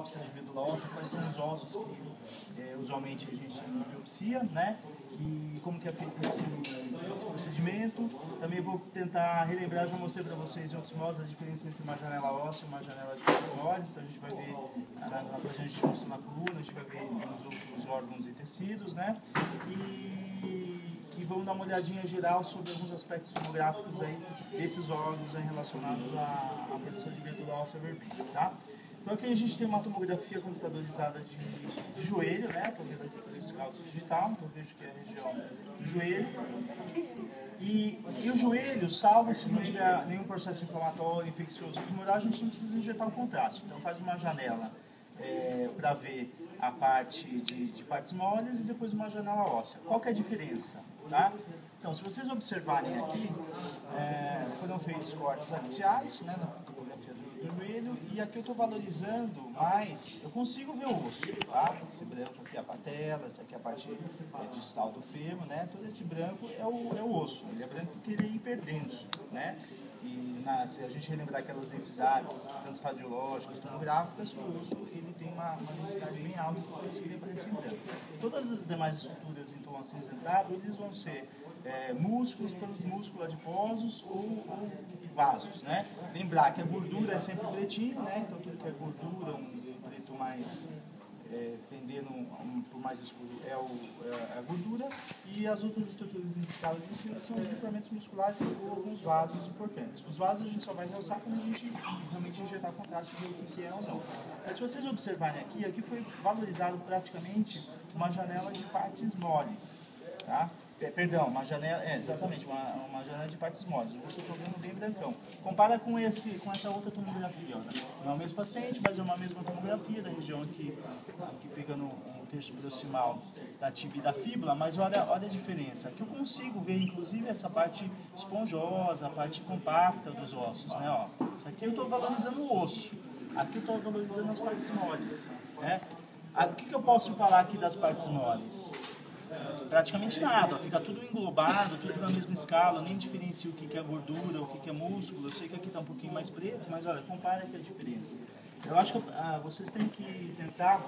biópsia de medula óssea, quais são os ossos que usualmente a gente biopsia, né? E como que é feito esse procedimento. Também vou tentar relembrar, já mostrei para vocês em outros modos a diferença entre uma janela óssea e uma janela de partes moles. Então a gente vai ver, na próxima a gente mostra na coluna, a gente vai ver nos outros órgãos e tecidos, né? E vamos dar uma olhadinha geral sobre alguns aspectos tomográficos aí desses órgãos aí relacionados à produção de medula óssea vermelha, tá? Então aqui a gente tem uma tomografia computadorizada de joelho, né? Estou vendo aqui pelo scout digital, então vejo que é a região do joelho. E o joelho, salvo se não tiver nenhum processo inflamatório, infeccioso ou tumoral, a gente não precisa injetar um contraste. Então faz uma janela para ver a parte de partes moles e depois uma janela óssea. Qual que é a diferença? Tá? Então, se vocês observarem aqui, foram feitos cortes axiais, né, na topografia do joelho, e aqui eu estou valorizando mais, eu consigo ver o osso, tá? Esse branco aqui é a patela, essa aqui é a parte distal do fêmur, né? Todo esse branco é o osso, ele é branco porque ele é hiperdênso, né? E se a gente relembrar aquelas densidades, tanto radiológicas, tomográficas, o osso ele tem uma densidade bem alta, por isso que ele aparece em branco. Todas as demais estruturas em tom acinzentado, eles vão ser músculos, pelos músculos adiposos ou vasos, né? Lembrar que a gordura é sempre pretinho, né? Então tudo que é gordura, um preto mais tendendo por mais escuro é a gordura, e as outras estruturas em escala de cima são os ligamento musculares ou alguns vasos importantes. Os vasos a gente só vai realçar quando a gente realmente injetar contraste e ver o que é ou não. Mas se vocês observarem aqui foi valorizado praticamente uma janela de partes moles, tá? Perdão, uma janela, exatamente, uma janela de partes moles. O rosto eu estou vendo bem brancão. Compara com essa outra tomografia, ó, né? Não é o mesmo paciente, mas é uma mesma tomografia da região aqui pega no terço proximal da tibia e da fíbula, mas olha a diferença. Aqui eu consigo ver, inclusive, essa parte esponjosa, a parte compacta dos ossos, né? Ó. Isso aqui eu estou valorizando o osso, aqui eu estou valorizando as partes moles, né? O que eu posso falar aqui das partes moles? Praticamente nada, fica tudo englobado, tudo na mesma escala, eu nem diferencio o que é gordura, o que é músculo. Eu sei que aqui está um pouquinho mais preto, mas olha, compara aqui a diferença. Eu acho que vocês têm que tentar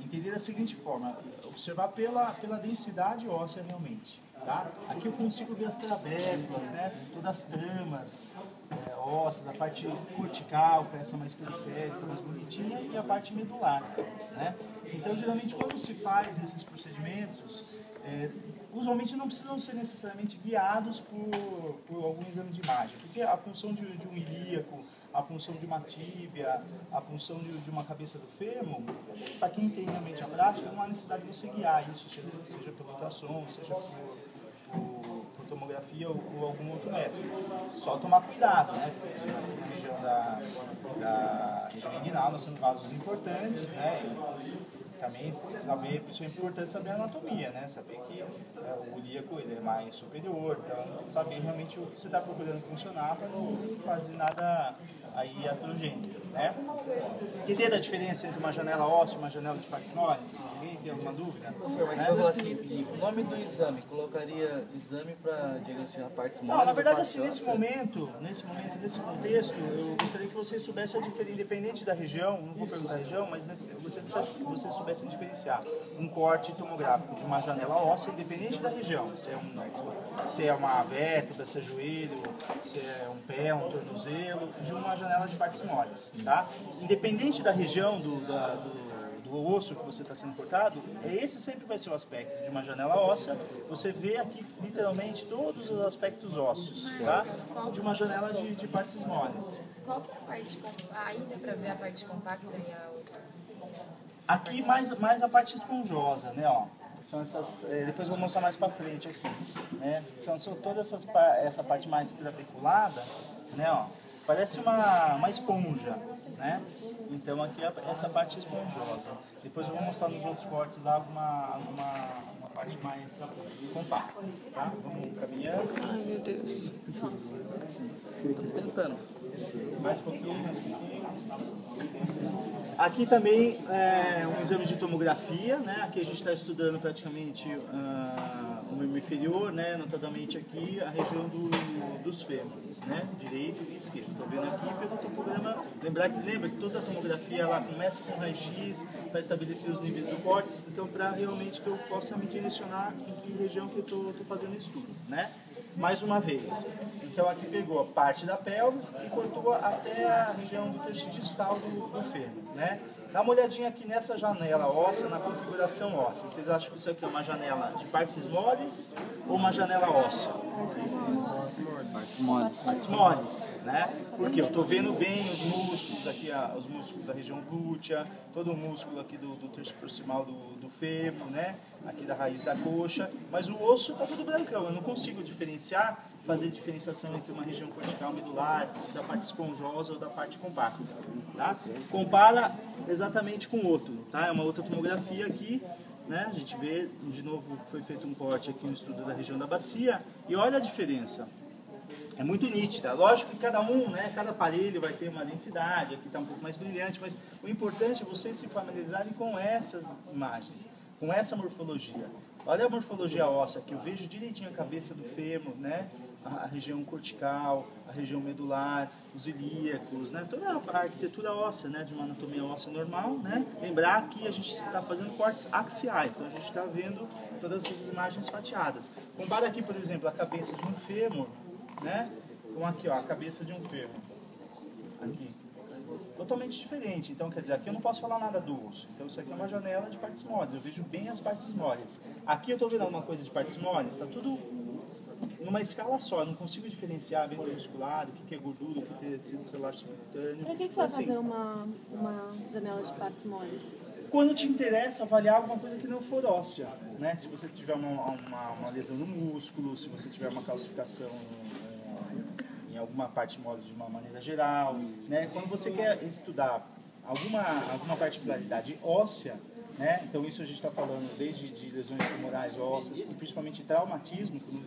entender da seguinte forma, observar pela densidade óssea realmente. Tá? Aqui eu consigo ver as trabéculas, né? Todas as tramas ósseas, a parte cortical, com essa mais periférica, mais bonitinha, e a parte medular, né? Então, geralmente, quando se faz esses procedimentos, usualmente não precisam ser necessariamente guiados por algum exame de imagem, porque a punção de um ilíaco, a punção de uma tíbia, a punção de uma cabeça do fêmur, para quem tem realmente a prática, não há necessidade de você guiar isso, seja pelo ultrassom, seja por tomografia ou algum outro método. Só tomar cuidado, né? Porque aqui na região da região inguinal nós temos vasos importantes, né? E também saber, isso é importante saber a anatomia, né? Saber que o ilíaco ele é mais superior, então saber realmente o que você está procurando funcionar para não fazer nada aí atrogênico, né? Entender a diferença entre uma janela óssea e uma janela de partes moles? Ninguém tem alguma dúvida? Assim, o nome do exame, colocaria exame para diagnosticar partes moles? Não, na verdade, assim, nesse momento, nesse contexto, eu gostaria que você soubesse a diferença, independente da região, não vou perguntar a região, mas eu gostaria que você soubesse diferenciar um corte tomográfico de uma janela óssea, independente da região, se é uma vértebra, se é joelho, se é um pé, um tornozelo, de uma janela de partes moles, tá? Independente da região do osso que você está sendo cortado, esse sempre vai ser o aspecto de uma janela óssea. Você vê aqui literalmente todos os aspectos ósseos, tá? De uma janela de partes moles. Qual que é a parte aí dá para ver a parte compacta e a outra? Aqui mais a parte esponjosa, né? Ó. São essas, depois eu vou mostrar mais para frente aqui, né? São toda essa parte mais trabeculada, né? Ó. Parece uma esponja, né? Então aqui é essa parte esponjosa. Depois eu vou mostrar nos outros cortes lá uma parte mais compacta, tá? Vamos caminhando. Ai, meu Deus. Tô tentando. Mais um pouquinho. Aqui também é um exame de tomografia, né? Aqui a gente está estudando praticamente membro inferior, né, notadamente aqui a região dos fêmures, né, direito e esquerdo. Estou vendo aqui pelo topograma, lembra que toda a tomografia ela começa com raio-x para estabelecer os níveis do córtex, então para realmente que eu possa me direcionar em que região que eu estou fazendo o estudo, né. Mais uma vez, então aqui pegou a parte da pelve e cortou até a região do terço distal do fêmur, né? Dá uma olhadinha aqui nessa janela óssea, na configuração óssea. Vocês acham que isso aqui é uma janela de partes moles ou uma janela óssea? Partes moles. Partes moles, né? Porque eu estou vendo bem os músculos aqui, os músculos da região glútea, todo o músculo aqui do terço proximal do fêmur, né? Aqui da raiz da coxa, mas o osso está tudo brancão, eu não consigo diferenciar, fazer diferenciação entre uma região cortical medular, da parte esponjosa ou da parte compacta, tá? Compara exatamente com o outro, tá? É uma outra tomografia aqui, né? A gente vê, de novo, foi feito um corte aqui no estudo da região da bacia, e olha a diferença. É muito nítida. Lógico que cada um, né, cada aparelho vai ter uma densidade, aqui está um pouco mais brilhante, mas o importante é vocês se familiarizarem com essas imagens, com essa morfologia. Olha a morfologia óssea aqui, eu vejo direitinho a cabeça do fêmur, né? A região cortical, a região medular, os ilíacos, né? Toda a arquitetura óssea, né? De uma anatomia óssea normal, né? Lembrar que a gente está fazendo cortes axiais, então a gente está vendo todas essas imagens fatiadas. Compara aqui, por exemplo, a cabeça de um fêmur, né? Com aqui, ó, a cabeça de um fêmur. Aqui. Totalmente diferente. Então, quer dizer, aqui eu não posso falar nada do osso. Então, isso aqui é uma janela de partes moles. Eu vejo bem as partes moles. Aqui eu estou vendo alguma coisa de partes moles. Está tudo numa escala só. Eu não consigo diferenciar ventromuscular, o que é gordura, o que é tecido celular subcutâneo. Para que você vai fazer uma janela de partes moles? Quando te interessa avaliar alguma coisa que não for óssea, né? Se você tiver uma lesão no músculo, se você tiver uma calcificação em alguma parte mole de uma maneira geral, né? Quando você quer estudar alguma particularidade óssea, né? Então isso a gente está falando desde de lesões tumorais ósseas e principalmente traumatismo, quando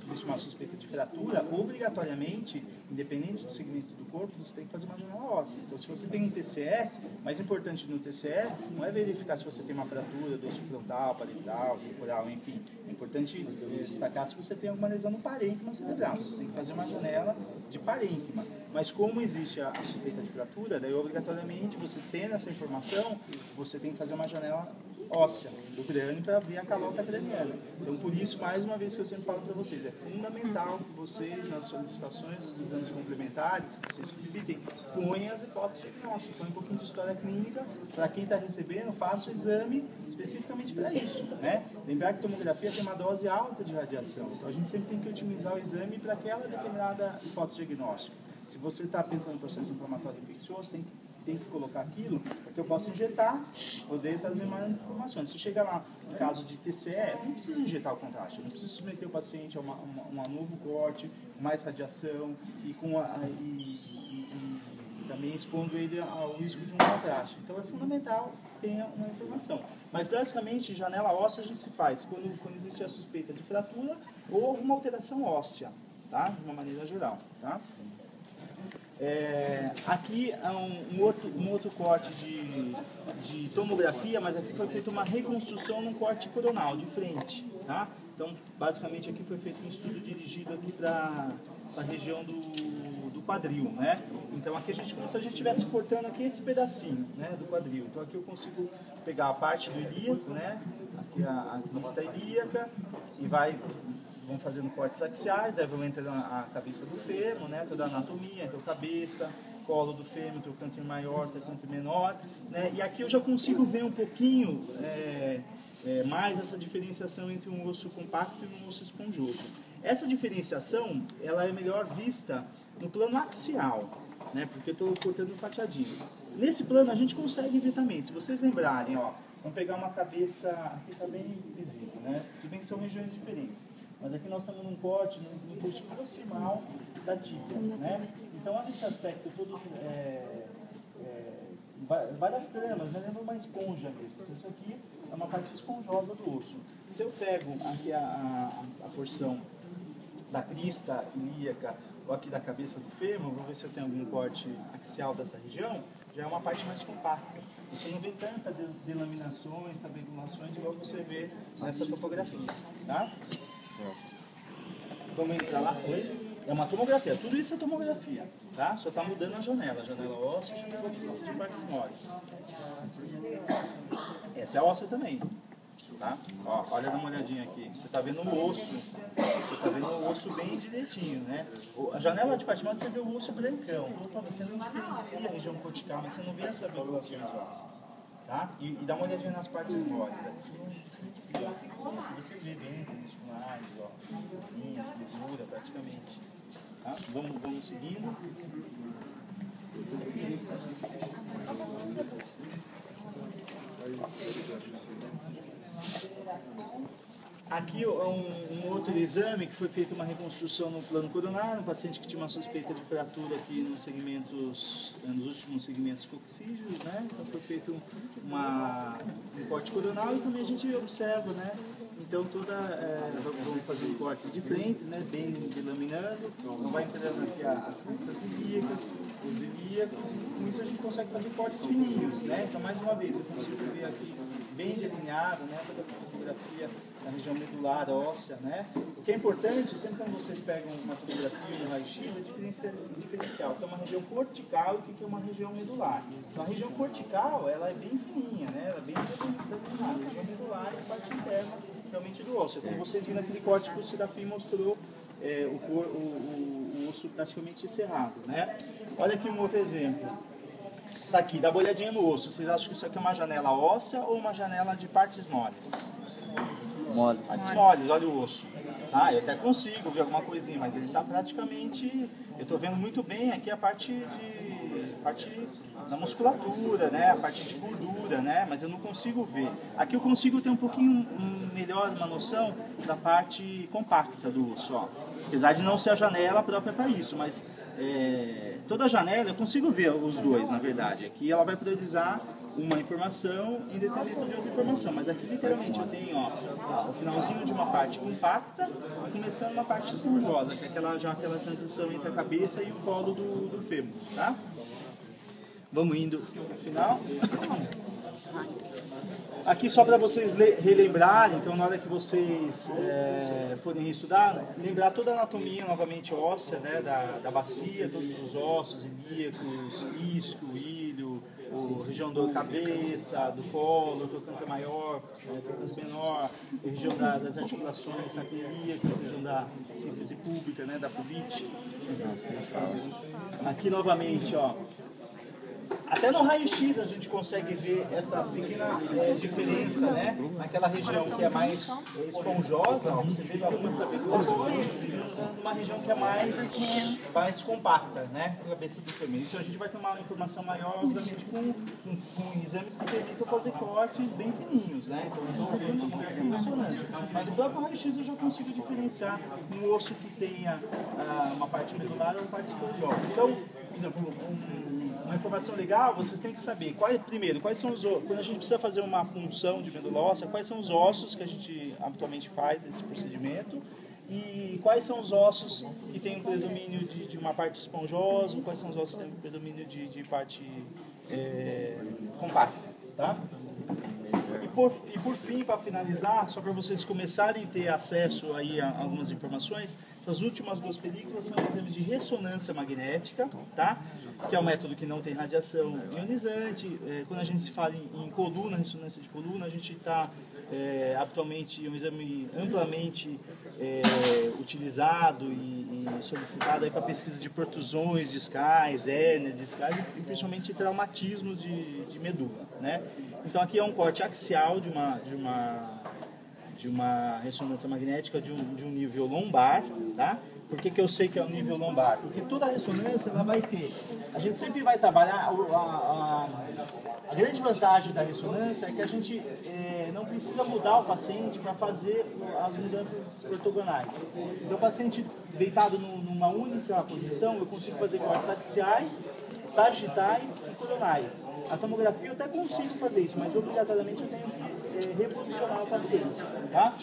existe uma suspeita de fratura, obrigatoriamente, independente do segmento do corpo, você tem que fazer uma janela óssea. Então se você tem um TCE, mais importante no TCE não é verificar se você tem uma fratura do osso frontal, parietal, temporal, enfim. É importante destacar se você tem alguma lesão no parênquima cerebral. Você tem que fazer uma janela de parênquima. Mas como existe a suspeita de fratura, daí obrigatoriamente você tendo essa informação, você tem que fazer uma janela óssea do crânio para ver a calota craniana. Então, por isso, mais uma vez que eu sempre falo para vocês, é fundamental que vocês, nas solicitações dos exames complementares, que vocês solicitem, ponham as hipóteses diagnósticas, ponham um pouquinho de história clínica, para quem está recebendo, faça o exame especificamente para isso, né? Lembrar que tomografia tem uma dose alta de radiação, então a gente sempre tem que otimizar o exame para aquela determinada hipótese diagnóstica. Se você está pensando em processo inflamatório infeccioso, tem que colocar aquilo para que eu possa injetar, poder trazer mais informações. Se chegar lá no caso de TCE, eu não preciso injetar o contraste, eu não preciso submeter o paciente a um novo corte, mais radiação e também expondo ele ao risco de um contraste. Então é fundamental que tenha uma informação. Mas basicamente, janela óssea a gente se faz quando existe a suspeita de fratura ou alguma alteração óssea, tá? De uma maneira geral, tá? Aqui é um outro corte de tomografia, mas aqui foi feita uma reconstrução num corte coronal, de frente, tá? Então, basicamente, aqui foi feito um estudo dirigido aqui para a região do quadril, né? Então, aqui a gente, como se a gente estivesse cortando aqui esse pedacinho, né, do quadril. Então, aqui eu consigo pegar a parte do ilíaco, né? Aqui a crista ilíaca e vão fazendo cortes axiais, daí vão entrando a cabeça do fêmur, né, toda a anatomia, então cabeça, colo do fêmur, trocânter maior, trocânter menor, né, e aqui eu já consigo ver um pouquinho mais essa diferenciação entre um osso compacto e um osso esponjoso. Essa diferenciação, ela é melhor vista no plano axial, né, porque eu estou cortando fatiadinho. Nesse plano a gente consegue ver também, se vocês lembrarem, ó, vamos pegar uma cabeça, aqui está bem visível, né, tudo bem que são regiões diferentes. Mas aqui nós estamos num corte no terço proximal da tíbia, né? Então, olha esse aspecto todo, várias tramas, né? Lembra uma esponja mesmo. Então, isso aqui é uma parte esponjosa do osso. Se eu pego aqui a porção da crista ilíaca ou aqui da cabeça do fêmur, vou ver se eu tenho algum corte axial dessa região, já é uma parte mais compacta. Você não vê tantas delaminações, tabulações, igual você vê nessa topografia, tá? Vamos entrar lá? Oi? É uma tomografia, tudo isso é tomografia, tá? Só está mudando a janela óssea e a janela de partes moles. Essa é a óssea também, tá? Ó, olha, dá uma olhadinha aqui. Você está vendo o osso, você está vendo o osso bem direitinho, né? A janela de partes moles você vê o osso brancão. Você não diferencia a região cortical, mas você não vê as tabulações ósseas, tá? E dá uma olhadinha nas partes moles. Você não diferencia. Você vê bem musculares, ó, linhas, gordura praticamente. Tá? Vamos seguindo. Aqui é um outro exame que foi feito uma reconstrução no plano coronário, um paciente que tinha uma suspeita de fratura aqui nos últimos segmentos coxígeos, né? Então foi feito um corte coronal e também a gente observa, né? Então vamos fazer cortes de frente, né? Bem delaminando, não vai entrando aqui as cristas ilíacas, os ilíacos, e com isso a gente consegue fazer cortes fininhos, né? Então mais uma vez eu consigo ver aqui bem delineado, né? Toda essa fotografia na região medular óssea, né? O que é importante, sempre quando vocês pegam uma tomografia e um raio-x, é diferencial. Então, uma região cortical e o que é uma região medular. Então, a região cortical, ela é bem fininha, né? Ela é bem delineada. A região medular é a parte interna, realmente, do osso. Como vocês viram naquele corte que o Serafim mostrou, o osso praticamente cerrado, né? Olha aqui um outro exemplo. Isso aqui, dá uma olhadinha no osso. Vocês acham que isso aqui é uma janela óssea ou uma janela de partes moles? Moles. Partes moles, olha o osso. Tá? Eu até consigo ver alguma coisinha, mas ele está praticamente... Eu estou vendo muito bem aqui a parte da musculatura, né? A parte de gordura, né? Mas eu não consigo ver. Aqui eu consigo ter um pouquinho melhor uma noção da parte compacta do osso, ó. Apesar de não ser a janela própria para isso, mas toda a janela eu consigo ver os dois, na verdade. Aqui ela vai priorizar uma informação em detrimento de outra informação, mas aqui literalmente eu tenho ó, o finalzinho de uma parte compacta e começando uma parte esponjosa, que é aquela transição entre a cabeça e o colo do fêmur, tá? Vamos indo para o final. Aqui só para vocês relembrarem, então na hora que vocês forem estudar, lembrar toda a anatomia novamente óssea, né, da bacia, todos os ossos, ilíacos, isco, ilho, a região da cabeça, do colo, do trocânter maior, trocânter menor, a região das articulações sacroiliacas, a região da síntese pública, né, da pubite. Aqui novamente, ó. Até no raio-x a gente consegue ver essa pequena diferença, né? Naquela região que é mais esponjosa, você vê algumas tabulações, uma região que é mais compacta, né? Cabeça do fêmur. Isso a gente vai ter uma informação maior, obviamente, com exames que permitam fazer cortes bem fininhos, né? Então, ressonância. Mas no próprio raio-x eu já consigo diferenciar um osso que tenha uma parte medular ou uma parte esponjosa. Então, por exemplo, uma informação legal, vocês têm que saber, quais são os ossos, quando a gente precisa fazer uma punção de medula óssea, quais são os ossos que a gente habitualmente faz esse procedimento e quais são os ossos que têm um predomínio de uma parte esponjosa, quais são os ossos que têm um predomínio de parte compacta, tá? E por fim, para finalizar, só para vocês começarem a ter acesso aí a algumas informações, essas últimas duas películas são exames de ressonância magnética, tá? Que é um método que não tem radiação ionizante. Quando a gente se fala em coluna, ressonância de coluna, a gente está atualmente um exame amplamente utilizado e solicitado para pesquisa de protusões discais, hérnias discais e principalmente traumatismos de medula, né? Então aqui é um corte axial de uma ressonância magnética de um nível lombar, tá? Por que eu sei que é o nível lombar? Porque toda a ressonância ela vai ter. A gente sempre vai trabalhar. A grande vantagem da ressonância é que a gente não precisa mudar o paciente para fazer as mudanças ortogonais. Então, o paciente deitado numa única posição, eu consigo fazer cortes axiais, sagitais e coronais. A tomografia eu até consigo fazer isso, mas obrigatoriamente eu tenho que reposicionar o paciente. Tá?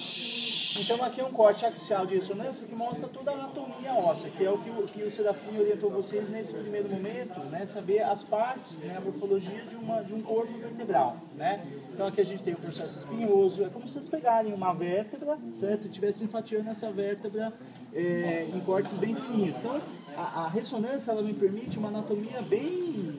Então aqui é um corte axial de ressonância que mostra toda a anatomia óssea, que é o que o Serafim orientou vocês nesse primeiro momento, né, saber as partes, né, a morfologia de um corpo vertebral, né. Então aqui a gente tem o processo espinhoso, é como se vocês pegarem uma vértebra, certo, e estivessem fatiando essa vértebra em cortes bem fininhos. Então a ressonância ela me permite uma anatomia bem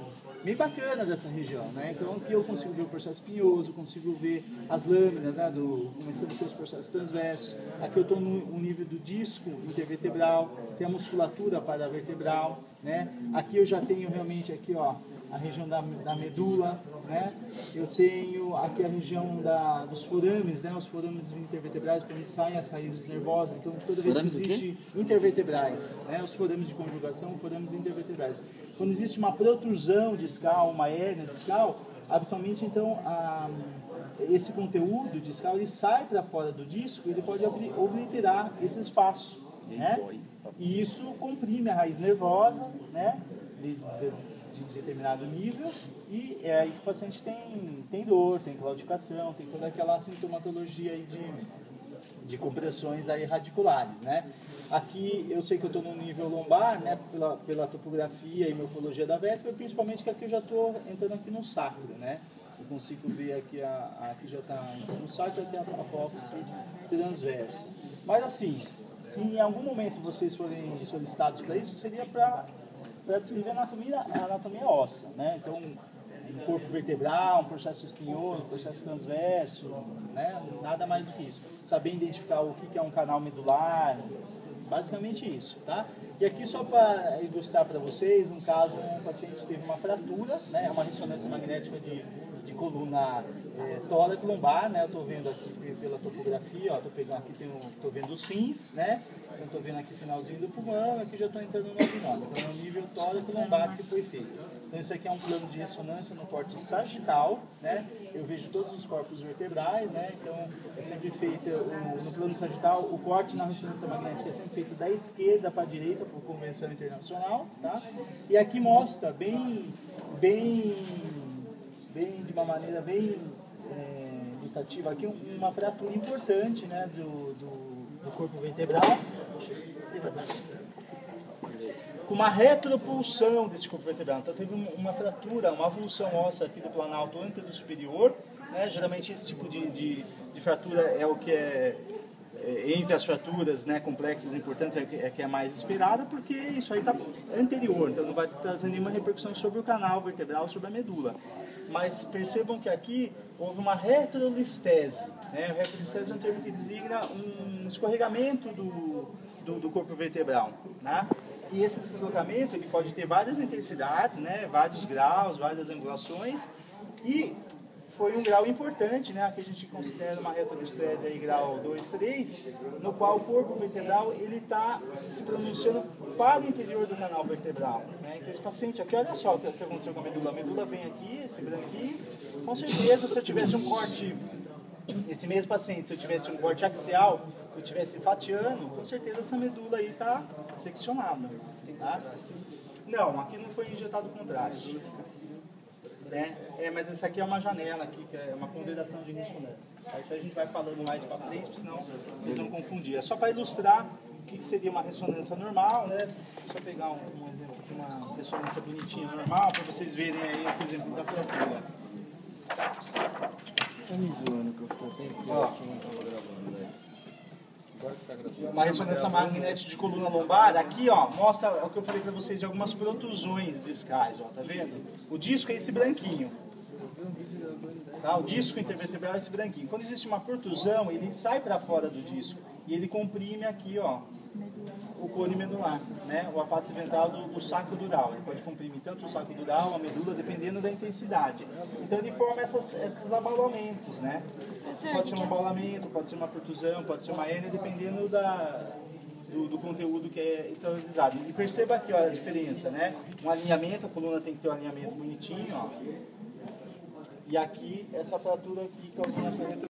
bacana dessa região, né? Então aqui eu consigo ver o processo espinhoso, consigo ver as lâminas, né, começando pelos processos transversos. Aqui eu estou no nível do disco intervertebral, tem a musculatura paravertebral, né? Aqui eu já tenho realmente aqui, ó, a região da medula, né? Eu tenho aqui a região dos forames, né? Os forames intervertebrais, por onde saem as raízes nervosas. Então, toda vez que existe intervertebrais, né? Os forames de conjugação, forames intervertebrais. Quando existe uma protrusão discal, uma hérnia discal, habitualmente, então, esse conteúdo discal ele sai para fora do disco e ele pode obliterar esse espaço, né? E isso comprime a raiz nervosa, né? De determinado nível, e aí o paciente tem dor, tem claudicação, tem toda aquela sintomatologia aí de compressões aí radiculares, né? Aqui eu sei que eu estou no nível lombar, né, pela topografia e morfologia da vértebra, principalmente que aqui eu já estou entrando aqui no sacro, né? Eu consigo ver aqui, aqui já está no sacro, aqui a apófise transversa. Mas assim, se em algum momento vocês forem solicitados para isso, seria para descrever a anatomia óssea, né? Então, um corpo vertebral, um processo espinhoso, um processo transverso, né? Nada mais do que isso. Saber identificar o que é um canal medular, basicamente isso, tá? E aqui só para ilustrar para vocês, no caso, um paciente teve uma fratura, né? Uma ressonância magnética de coluna tóraco-lombar, né? Eu estou vendo aqui pela topografia, ó, estou vendo os rins, né? Então estou vendo aqui o finalzinho do pulmão, aqui já estou entrando no avinóide. Então é o nível tóraco-lombar que foi feito. Então isso aqui é um plano de ressonância no corte sagital, né? Eu vejo todos os corpos vertebrais, né? Então é sempre feito no plano sagital, o corte na ressonância magnética é sempre feito da esquerda para a direita por convenção internacional, tá? E aqui mostra bem de uma maneira bem ilustrativa aqui uma fratura importante, né, do corpo vertebral, com uma retropulsão desse corpo vertebral. Então teve uma fratura, uma avulsão óssea aqui do planalto antero superior, né? Geralmente esse tipo de fratura é o que entre as fraturas, né, complexas importantes, é que é mais esperada, porque isso aí está anterior, então não vai trazer nenhuma repercussão sobre o canal vertebral, sobre a medula. Mas percebam que aqui houve uma retrolistese, né? A retrolistese é um termo que designa um escorregamento do corpo vertebral, né? E esse deslocamento ele pode ter várias intensidades, né? Vários graus, várias angulações, e foi um grau importante, né? Aqui a gente considera uma retrolistese aí grau 2, 3, no qual o corpo vertebral ele está se pronunciando para o interior do canal vertebral, né? Então esse paciente aqui, olha só o que aconteceu com a medula vem aqui, esse branquinho, com certeza se eu tivesse um corte, esse mesmo paciente, se eu tivesse um corte axial, eu estivesse fatiando, com certeza essa medula aí está seccionada, tá? Não, aqui não foi injetado contraste. Né? Mas essa aqui é uma janela aqui, que é uma ponderação de ressonância. Isso a gente vai falando mais para frente, senão vocês vão confundir. É só para ilustrar o que seria uma ressonância normal, né? Deixa eu pegar um exemplo de uma ressonância bonitinha normal, para vocês verem aí esse exemplo da fratura. Uma ressonância magnética de coluna lombar, aqui ó, mostra o que eu falei para vocês de algumas protusões discais, ó, tá vendo? O disco é esse branquinho, tá? O disco intervertebral é esse branquinho. Quando existe uma protusão, ele sai para fora do disco e ele comprime aqui, ó, o cone medular, né? O face ventral do saco dural. Ele pode comprimir tanto o saco dural, a medula, dependendo da intensidade. Então ele forma esses abalamentos, né? Pode ser um abalamento, pode ser uma protusão, pode ser uma hérnia, dependendo do conteúdo que é externalizado. E perceba aqui ó, a diferença, né? Um alinhamento, a coluna tem que ter um alinhamento bonitinho, ó. E aqui, essa fratura aqui causando essa